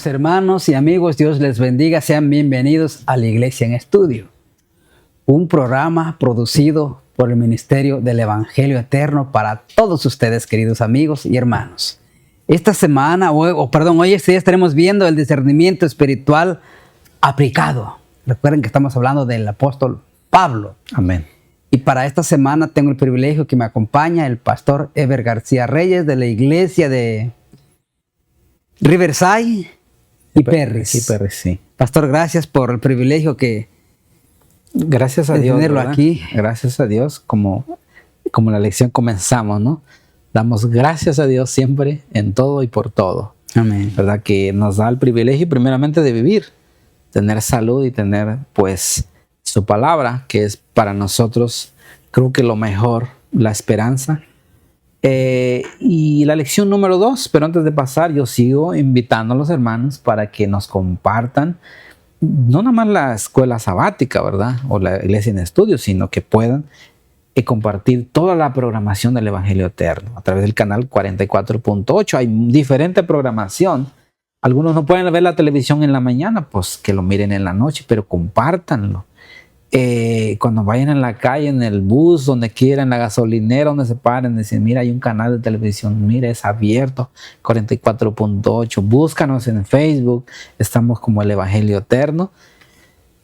Mis hermanos y amigos, Dios les bendiga. Sean bienvenidos a la Iglesia en Estudio, un programa producido por el Ministerio del Evangelio Eterno para todos ustedes, queridos amigos y hermanos. Esta semana, hoy estaremos viendo el discernimiento espiritual aplicado. Recuerden que estamos hablando del apóstol Pablo. Amén. Y para esta semana tengo el privilegio que me acompaña el pastor Eber García Reyes de la iglesia de Riverside y Perris. Y Perris, sí. Pastor, gracias por el privilegio gracias a Dios, tenerlo ¿verdad? aquí. Gracias a Dios, como la lección comenzamos, ¿no? Damos gracias a Dios siempre, en todo y por todo. Amén. ¿Verdad? Que nos da el privilegio primeramente de vivir, tener salud y tener, pues, su palabra, que es para nosotros, creo que lo mejor, la esperanza. Y la lección número 2, pero antes de pasar, yo sigo invitando a los hermanos para que nos compartan, no nada más la escuela sabática, ¿verdad? O la iglesia en estudio, sino que puedan compartir toda la programación del Evangelio Eterno a través del canal 44.8. Hay diferente programación. Algunos no pueden ver la televisión en la mañana, pues que lo miren en la noche, pero compártanlo. Cuando vayan en la calle, en el bus, donde quieran, en la gasolinera, donde se paren, dicen, mira, hay un canal de televisión, mira, es abierto, 44.8, búscanos en Facebook, estamos como el Evangelio Eterno,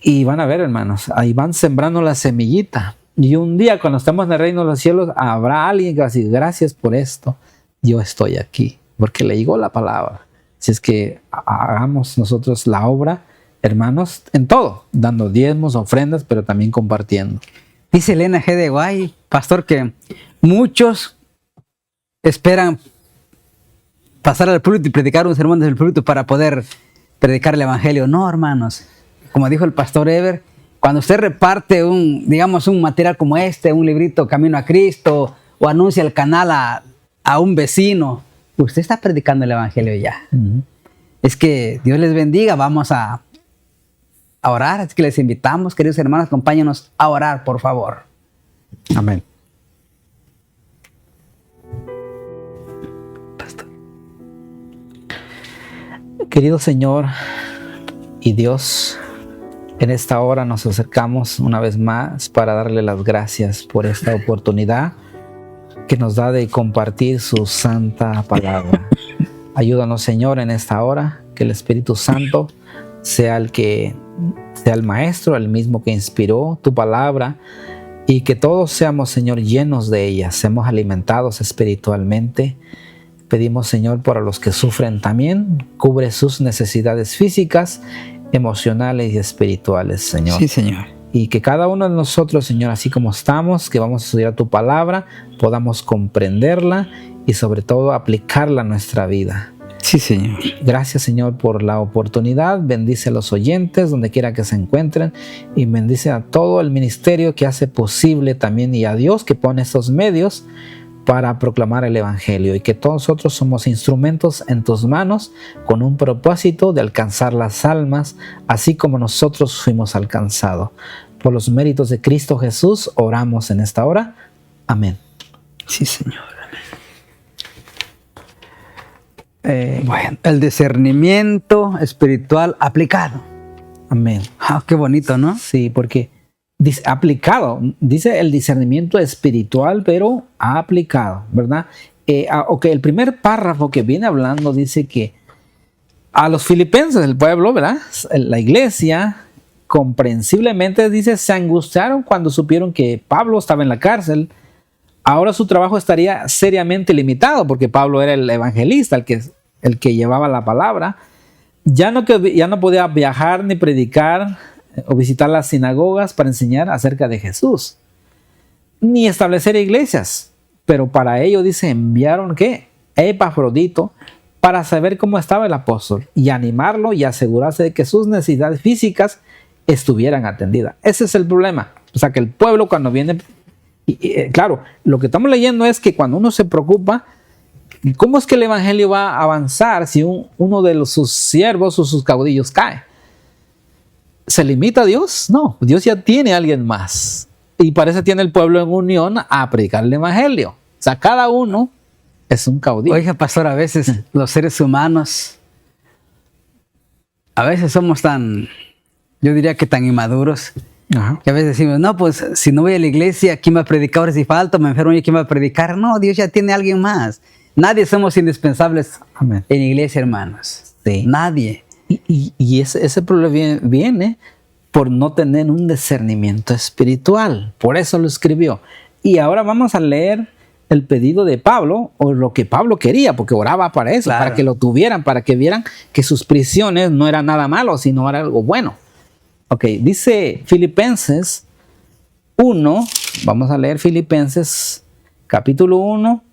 y van a ver, hermanos, ahí van sembrando la semillita, y un día cuando estemos en el reino de los cielos, habrá alguien que va a decir, gracias por esto, yo estoy aquí, porque le llegó la palabra. Si es que hagamos nosotros la obra, hermanos, en todo, dando diezmos, ofrendas, pero también compartiendo. Dice Elena G. de Guay, pastor, que muchos esperan pasar al púlpito y predicar un sermón desde el púlpito para poder predicar el evangelio. No, hermanos, como dijo el pastor Eber, cuando usted reparte un material como este, un librito Camino a Cristo, o anuncia el canal a un vecino, usted está predicando el evangelio ya. Uh-huh. Es que Dios les bendiga. Vamos a orar, es que les invitamos, queridos hermanos, acompáñenos a orar, por favor. Amén. Pastor. Querido Señor y Dios, en esta hora nos acercamos una vez más para darle las gracias por esta oportunidad que nos da de compartir su santa palabra. Ayúdanos, Señor, en esta hora, que el Espíritu Santo sea el maestro, el mismo que inspiró tu palabra, y que todos seamos, Señor, llenos de ella, seamos alimentados espiritualmente. Pedimos, Señor, para los que sufren también, cubre sus necesidades físicas, emocionales y espirituales, Señor. Sí, Señor. Y que cada uno de nosotros, Señor, así como estamos, que vamos a estudiar tu palabra, podamos comprenderla y sobre todo aplicarla a nuestra vida. Sí, Señor. Gracias, Señor, por la oportunidad. Bendice a los oyentes donde quiera que se encuentren, y bendice a todo el ministerio que hace posible también, y a Dios que pone estos medios para proclamar el Evangelio, y que todos nosotros somos instrumentos en tus manos con un propósito de alcanzar las almas, así como nosotros fuimos alcanzados. Por los méritos de Cristo Jesús oramos en esta hora. Amén. Sí, Señor. Bueno, el discernimiento espiritual aplicado. Amén. Qué bonito, ¿no? Sí, porque dice aplicado, dice el discernimiento espiritual, pero aplicado, ¿verdad? El primer párrafo que viene hablando dice que a los filipenses, el pueblo, ¿verdad? La iglesia, comprensiblemente, dice, se angustiaron cuando supieron que Pablo estaba en la cárcel. Ahora su trabajo estaría seriamente limitado, porque Pablo era el evangelista, el que llevaba la palabra. Ya no podía viajar ni predicar o visitar las sinagogas para enseñar acerca de Jesús, ni establecer iglesias. Pero para ello, dice, enviaron ¿qué? Epafrodito, para saber cómo estaba el apóstol y animarlo y asegurarse de que sus necesidades físicas estuvieran atendidas. Ese es el problema. O sea, que el pueblo cuando viene... claro, lo que estamos leyendo es que cuando uno se preocupa, ¿cómo es que el evangelio va a avanzar si uno de sus siervos o sus caudillos cae? ¿Se limita a Dios? No, Dios ya tiene a alguien más. Y para eso tiene el pueblo en unión a predicar el evangelio. O sea, cada uno es un caudillo. Oiga, pastor, a veces los seres humanos A veces somos yo diría que tan inmaduros, Ajá. que a veces decimos, no, pues si no voy a la iglesia, ¿quién va a predicar ahora si falto? Me enfermo, ¿y quién va a predicar? No, Dios ya tiene a alguien más. Nadie somos indispensables Amén. en la iglesia, hermanos. Sí. Nadie. Y ese problema viene por no tener un discernimiento espiritual. Por eso lo escribió. Y ahora vamos a leer el pedido de Pablo, o lo que Pablo quería, porque oraba para eso, Claro. para que lo tuvieran, para que vieran que sus prisiones no eran nada malo, sino era algo bueno. Ok, dice Filipenses 1, vamos a leer Filipenses capítulo 1,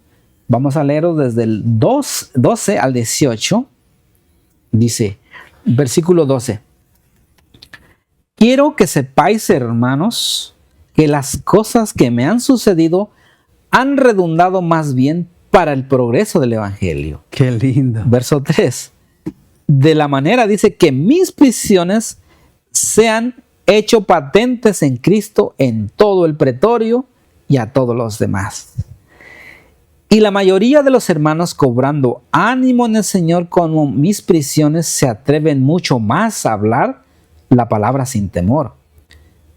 vamos a leerlo desde el 12 al 18. Dice, versículo 12. Quiero que sepáis, hermanos, que las cosas que me han sucedido han redundado más bien para el progreso del evangelio. Qué lindo. Verso 3. De la manera dice que mis prisiones sean hecho patentes en Cristo en todo el pretorio y a todos los demás. Y la mayoría de los hermanos, cobrando ánimo en el Señor con mis prisiones, se atreven mucho más a hablar la palabra sin temor.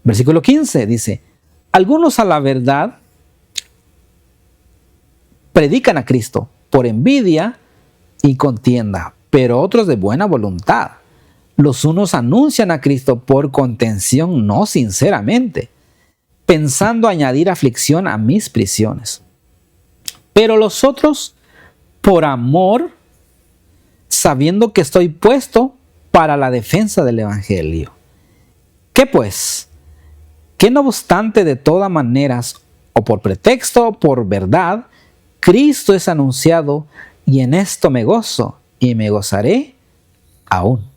Versículo 15 dice, algunos a la verdad predican a Cristo por envidia y contienda, pero otros de buena voluntad. Los unos anuncian a Cristo por contención, no sinceramente, pensando añadir aflicción a mis prisiones. Pero los otros, por amor, sabiendo que estoy puesto para la defensa del evangelio. ¿Qué pues? Que no obstante de todas maneras, o por pretexto o por verdad, Cristo es anunciado, y en esto me gozo, y me gozaré aún.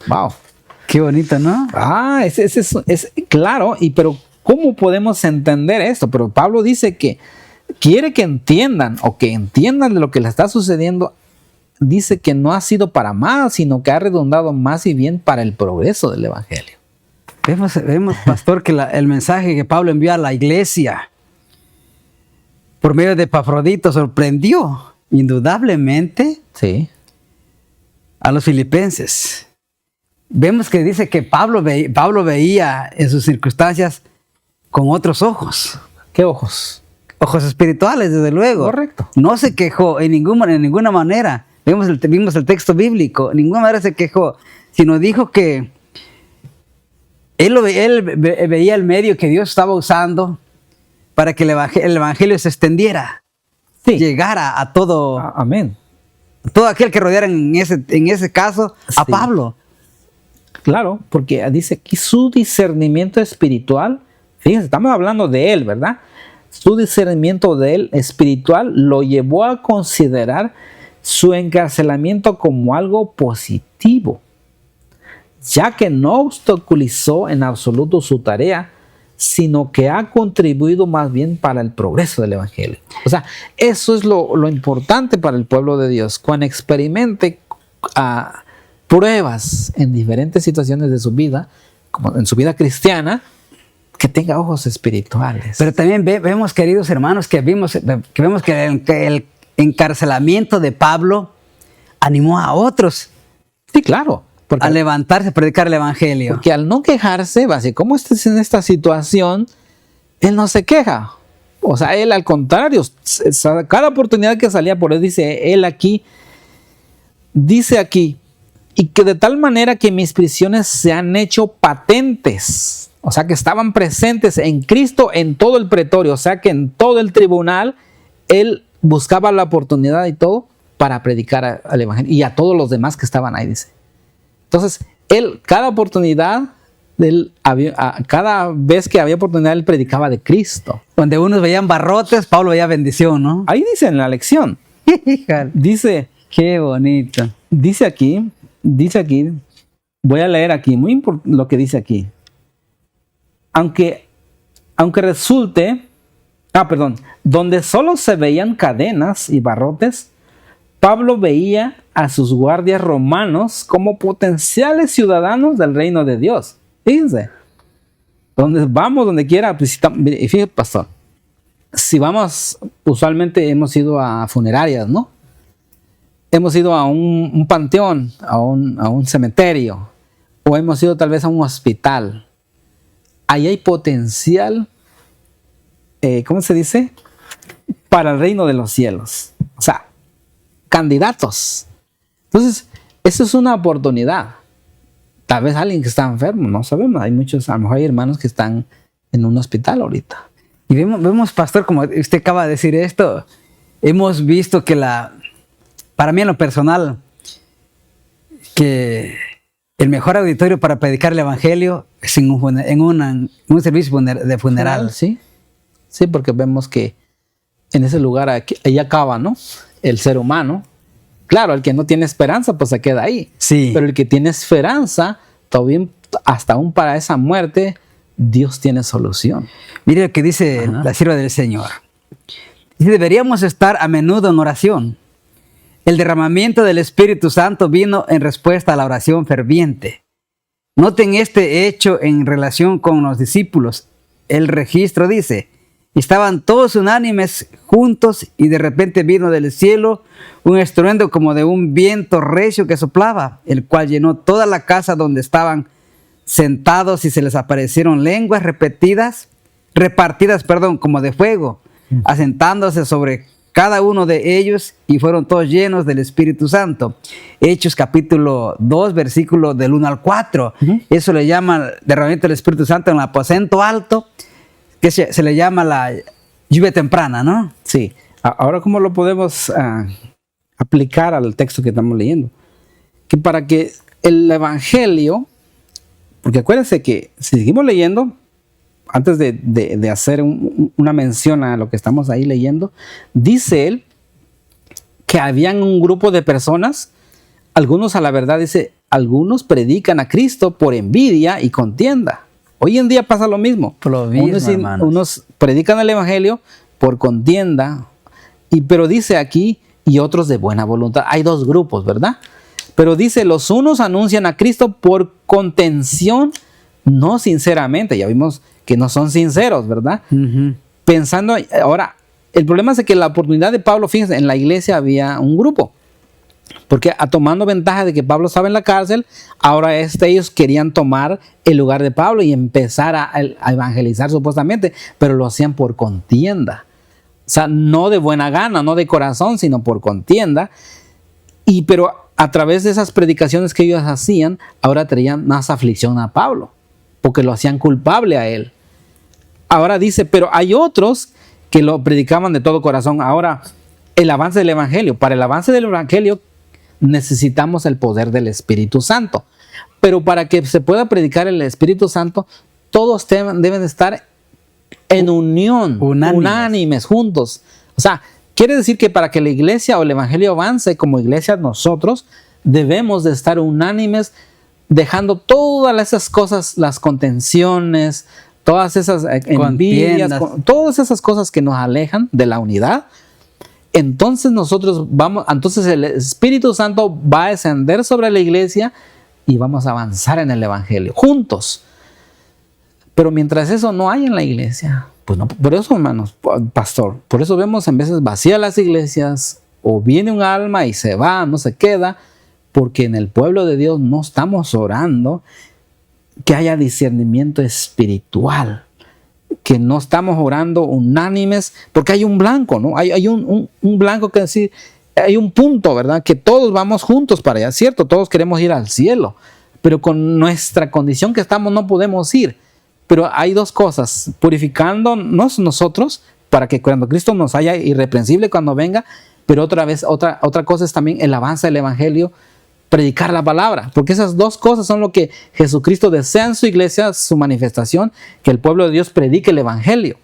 Wow. Qué bonito, ¿no? Es claro, pero ¿cómo podemos entender esto? Pero Pablo dice que quiere que entiendan, o que entiendan de lo que le está sucediendo. Dice que no ha sido para mal, sino que ha redundado más y bien para el progreso del evangelio. Vemos, pastor, que el mensaje que Pablo envió a la iglesia por medio de Epafrodito sorprendió indudablemente Sí. a los filipenses. Vemos que dice que Pablo veía en sus circunstancias con otros ojos. ¿Qué ojos? Ojos espirituales, desde luego. Correcto. No se quejó en ninguna manera. Vimos el texto bíblico. En ninguna manera se quejó, sino dijo que él veía el medio que Dios estaba usando para que el evangelio se extendiera, Sí. llegara a todo Amén. aquel que rodeara en ese caso a Sí. Pablo. Claro, porque dice que su discernimiento espiritual, fíjense, estamos hablando de él, ¿verdad? Su discernimiento de él espiritual lo llevó a considerar su encarcelamiento como algo positivo, ya que no obstaculizó en absoluto su tarea, sino que ha contribuido más bien para el progreso del evangelio. O sea, eso es lo importante para el pueblo de Dios. Cuando experimente pruebas en diferentes situaciones de su vida, como en su vida cristiana, que tenga ojos espirituales. Pero también vemos, queridos hermanos, que vemos que el encarcelamiento de Pablo animó a otros Sí, claro. a levantarse a predicar el evangelio. Porque al no quejarse, va a decir, ¿cómo estás en esta situación? Él no se queja. O sea, él al contrario, cada oportunidad que salía por él, dice aquí, y que de tal manera que mis prisiones se han hecho patentes. O sea, que estaban presentes en Cristo en todo el pretorio. O sea, que en todo el tribunal, él buscaba la oportunidad y todo para predicar al evangelio. Y a todos los demás que estaban ahí, dice. Entonces, él, cada vez que había oportunidad, él predicaba de Cristo. Donde unos veían barrotes, Pablo veía bendición, ¿no? Ahí dice en la lección. Híjole, Dice qué bonito. aquí, voy a leer aquí, muy importante lo que dice aquí. Aunque resulte, donde solo se veían cadenas y barrotes, Pablo veía a sus guardias romanos como potenciales ciudadanos del reino de Dios. Fíjense, donde quiera visitamos. Y fíjate, pastor, si vamos, usualmente hemos ido a funerarias, ¿no? Hemos ido a un panteón, a un cementerio. o hemos ido tal vez a un hospital, ahí hay potencial, ¿cómo se dice? Para el reino de los cielos. O sea, candidatos. Entonces, eso es una oportunidad. Tal vez alguien que está enfermo, no sabemos. Hay muchos, a lo mejor hay hermanos que están en un hospital ahorita. Y vemos, pastor, como usted acaba de decir esto, hemos visto que para mí en lo personal, que el mejor auditorio para predicar el evangelio es en un servicio de funeral. Sí, sí, porque vemos que en ese lugar ahí acaba, ¿no? El ser humano. Claro, el que no tiene esperanza, pues se queda ahí. Sí. Pero el que tiene esperanza, todavía, hasta aún para esa muerte, Dios tiene solución. Mire lo que dice la sierva del Señor. Dice, deberíamos estar a menudo en oración. El derramamiento del Espíritu Santo vino en respuesta a la oración ferviente. Noten este hecho en relación con los discípulos. El registro dice, estaban todos unánimes juntos y de repente vino del cielo un estruendo como de un viento recio que soplaba, el cual llenó toda la casa donde estaban sentados y se les aparecieron lenguas repartidas como de fuego, asentándose sobre cada uno de ellos y fueron todos llenos del Espíritu Santo. Hechos capítulo 2, versículo del 1 al 4. Eso le llama derramamiento del Espíritu Santo en el aposento alto, que se le llama la lluvia temprana, ¿no? Sí. Ahora, ¿cómo lo podemos aplicar al texto que estamos leyendo? Que para que el evangelio, porque acuérdense que si seguimos leyendo, antes de hacer una mención a lo que estamos ahí leyendo, dice él que habían un grupo de personas, algunos a la verdad dice, algunos predican a Cristo por envidia y contienda. Hoy en día pasa lo mismo. Unos predican el evangelio por contienda, pero dice aquí, y otros de buena voluntad. Hay dos grupos, ¿verdad? Pero dice, los unos anuncian a Cristo por contención, no sinceramente. Ya vimos que no son sinceros, ¿verdad? Pensando, ahora, el problema es que la oportunidad de Pablo, fíjense, en la iglesia había un grupo. Porque tomando ventaja de que Pablo estaba en la cárcel, ahora ellos querían tomar el lugar de Pablo y empezar a evangelizar supuestamente, pero lo hacían por contienda. O sea, no de buena gana, no de corazón, sino por contienda. Pero a través de esas predicaciones que ellos hacían, ahora traían más aflicción a Pablo, porque lo hacían culpable a él. Ahora dice, pero hay otros que lo predicaban de todo corazón. Ahora, el avance del evangelio. Para el avance del evangelio necesitamos el poder del Espíritu Santo. Pero para que se pueda predicar el Espíritu Santo, todos deben estar en unión, unánimes, juntos. O sea, quiere decir que para que la iglesia o el evangelio avance como iglesia, nosotros debemos de estar unánimes, dejando todas esas cosas, las contenciones, todas esas envidias, todas esas cosas que nos alejan de la unidad. Entonces entonces el Espíritu Santo va a descender sobre la iglesia y vamos a avanzar en el evangelio juntos. Pero mientras eso no hay en la iglesia, pues no. Por eso, hermanos, pastor, por eso vemos en veces vacías las iglesias, o viene un alma y se va, no se queda, porque en el pueblo de Dios no estamos orando que haya discernimiento espiritual, que no estamos orando unánimes, porque hay un blanco, ¿no? Hay un blanco, que decir, hay un punto, ¿verdad? Que todos vamos juntos para allá, ¿cierto? Todos queremos ir al cielo, pero con nuestra condición que estamos no podemos ir. Pero hay dos cosas, purificándonos nosotros para que cuando Cristo nos haya irreprensible cuando venga, pero otra cosa es también el avance del evangelio, predicar la palabra, porque esas dos cosas son lo que Jesucristo desea en su iglesia, su manifestación, que el pueblo de Dios predique el evangelio.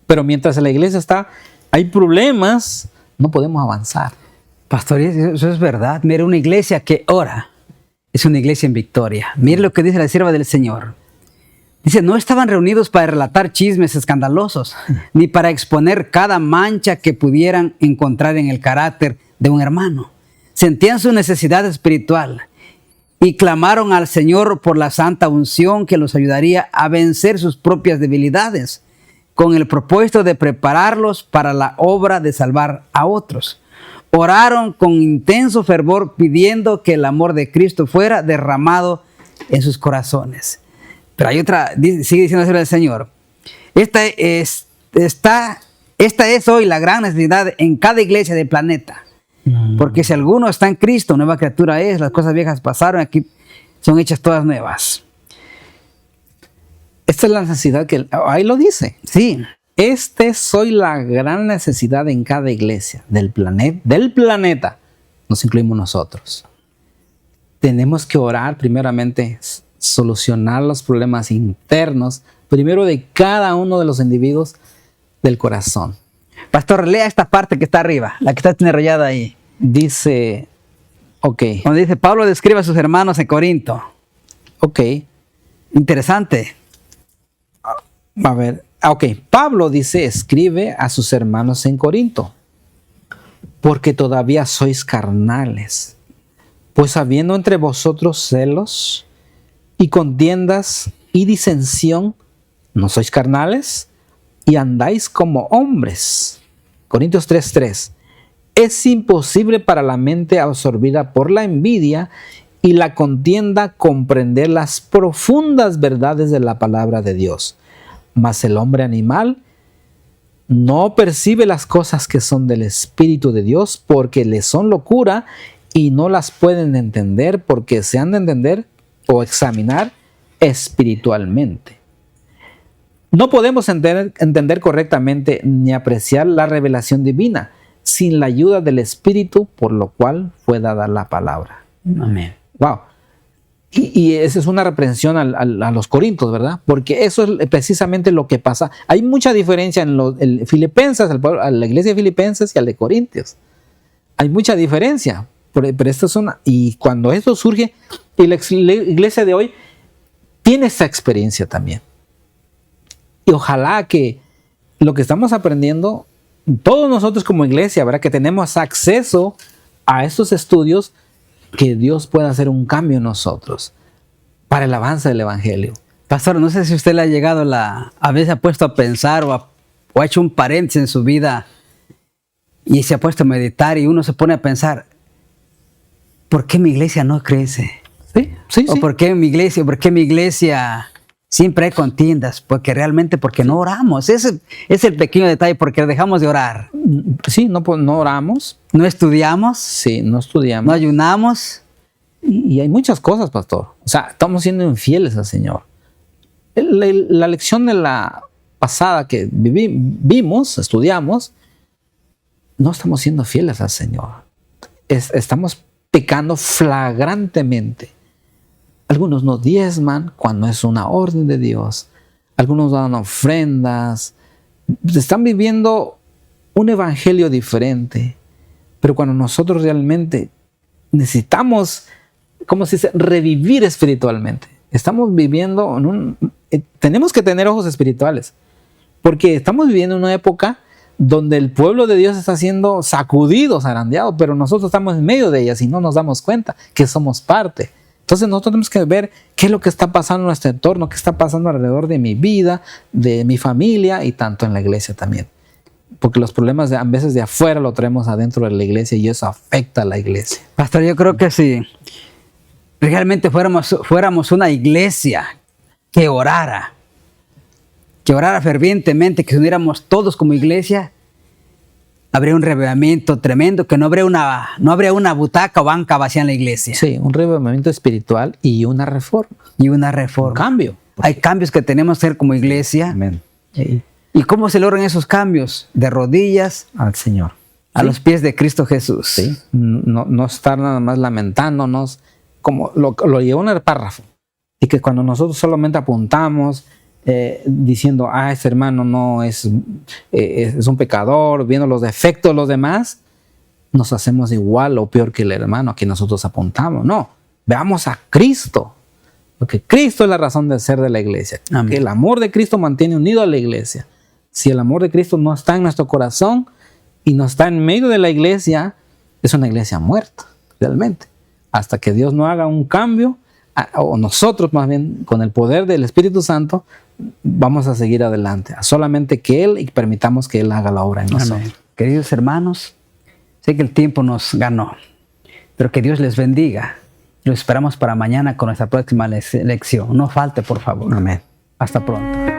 Pero mientras en la iglesia hay problemas, no podemos avanzar. Pastor, eso es verdad. Mire, una iglesia que ora es una iglesia en victoria. Mire lo que dice la sierva del Señor. Dice, no estaban reunidos para relatar chismes escandalosos, ni para exponer cada mancha que pudieran encontrar en el carácter de un hermano. Sentían su necesidad espiritual y clamaron al Señor por la santa unción que los ayudaría a vencer sus propias debilidades, con el propósito de prepararlos para la obra de salvar a otros. Oraron con intenso fervor pidiendo que el amor de Cristo fuera derramado en sus corazones. Pero hay otra, sigue diciendo el Señor. Esta es hoy la gran necesidad en cada iglesia del planeta. Porque si alguno está en Cristo, nueva criatura es, las cosas viejas pasaron, aquí son hechas todas nuevas. Esta es la necesidad que ahí lo dice. Sí. Es hoy la gran necesidad en cada iglesia del planeta. Nos incluimos nosotros. Tenemos que orar primeramente, solucionar los problemas internos, primero de cada uno de los individuos del corazón. Pastor, lea esta parte que está arriba, la que está enrollada ahí. Dice, ok. Donde dice, Pablo describe a sus hermanos en Corinto. Ok. Interesante. A ver, ok. Pablo dice, escribe a sus hermanos en Corinto, porque todavía sois carnales. Pues habiendo entre vosotros celos y contiendas y disensión, ¿no sois carnales? Y andáis como hombres. Corintios 3:3. Es imposible para la mente absorbida por la envidia y la contienda comprender las profundas verdades de la palabra de Dios. Mas el hombre animal no percibe las cosas que son del Espíritu de Dios, porque le son locura y no las pueden entender, porque se han de entender o examinar espiritualmente. No podemos entender correctamente ni apreciar la revelación divina sin la ayuda del Espíritu, por lo cual fue dada la palabra. Amén. Wow. Y esa es una reprensión a los corintios, ¿verdad? Porque eso es precisamente lo que pasa. Hay mucha diferencia en el Filipenses, a la iglesia de Filipenses y al de Corintios. Hay mucha diferencia. Pero esto es y cuando esto surge, y la iglesia de hoy tiene esa experiencia también. Y ojalá que lo que estamos aprendiendo, todos nosotros como iglesia, ¿verdad? Que tenemos acceso a estos estudios, que Dios pueda hacer un cambio en nosotros para el avance del Evangelio. Pastor, no sé si usted le ha llegado a veces ha puesto a pensar o ha hecho un paréntesis en su vida y se ha puesto a meditar y uno se pone a pensar, ¿por qué mi iglesia no crece? Sí. ¿O por qué mi iglesia siempre hay contiendas? Porque no oramos. Ese es el pequeño detalle, porque dejamos de orar. Sí, no oramos. No estudiamos. Sí, no estudiamos. No ayunamos. Y hay muchas cosas, pastor. O sea, estamos siendo infieles al Señor. La lección de la pasada que vimos, estudiamos, no estamos siendo fieles al Señor. Estamos pecando flagrantemente. Algunos no diezman cuando es una orden de Dios. Algunos dan ofrendas. Están viviendo un evangelio diferente. Pero cuando nosotros realmente necesitamos, ¿cómo se dice?, revivir espiritualmente. Estamos viviendo tenemos que tener ojos espirituales. Porque estamos viviendo en una época donde el pueblo de Dios está siendo sacudido, zarandeado, pero nosotros estamos en medio de ellas y no nos damos cuenta que somos parte. Entonces nosotros tenemos que ver qué es lo que está pasando en nuestro entorno, qué está pasando alrededor de mi vida, de mi familia y tanto en la iglesia también. Porque los problemas a veces de afuera lo traemos adentro de la iglesia y eso afecta a la iglesia. Pastor, yo creo que si realmente fuéramos una iglesia que orara fervientemente, que nos uniéramos todos como iglesia, habría un revivimiento tremendo, que no habría una butaca o banca vacía en la iglesia. Sí, un revivimiento espiritual y una reforma. Un cambio. Hay cambios que tenemos que hacer como iglesia. Amén. ¿Y cómo se logran esos cambios? De rodillas al Señor. A los pies de Cristo Jesús. Sí. No estar nada más lamentándonos, como lo llevó en el párrafo. Y que cuando nosotros solamente apuntamos, diciendo, ese hermano no es un pecador, viendo los defectos de los demás, nos hacemos igual o peor que el hermano a quien nosotros apuntamos. No, veamos a Cristo, porque Cristo es la razón de ser de la iglesia. Amén. El amor de Cristo mantiene unido a la iglesia. Si el amor de Cristo no está en nuestro corazón y no está en medio de la iglesia, es una iglesia muerta, realmente. Hasta que Dios no haga un cambio, o nosotros más bien, con el poder del Espíritu Santo, vamos a seguir adelante. Solamente que Él, y permitamos que Él haga la obra en nosotros. Amén. Queridos hermanos, sé que el tiempo nos ganó, pero que Dios les bendiga Lo esperamos para mañana con nuestra próxima lección. No falte, por favor. Amén. Hasta pronto.